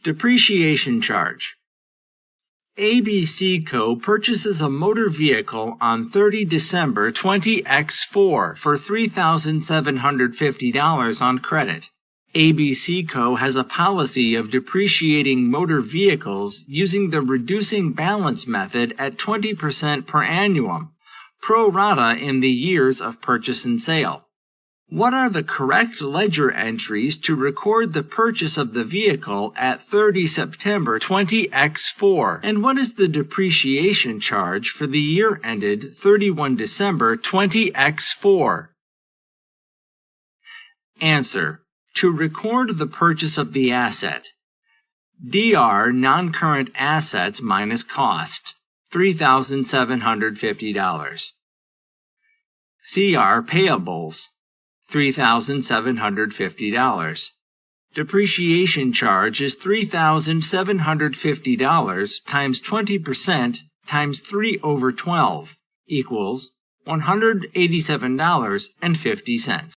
Depreciation charge. ABC Co. purchases a motor vehicle on 30 December 20X4 for $3,750 on credit. ABC Co. has a policy of depreciating motor vehicles using the reducing balance method at 20% per annum, pro rata in the years of purchase and sale. What are the correct ledger entries to record the purchase of the vehicle at 30 September 20X4? And what is the depreciation charge for the year ended 31 December 20X4? Answer: to record the purchase of the asset. DR non-current assets minus cost, $3,750. CR payables, $3,750. Depreciation charge is $3,750 times 20% times 3/12 equals $187.50.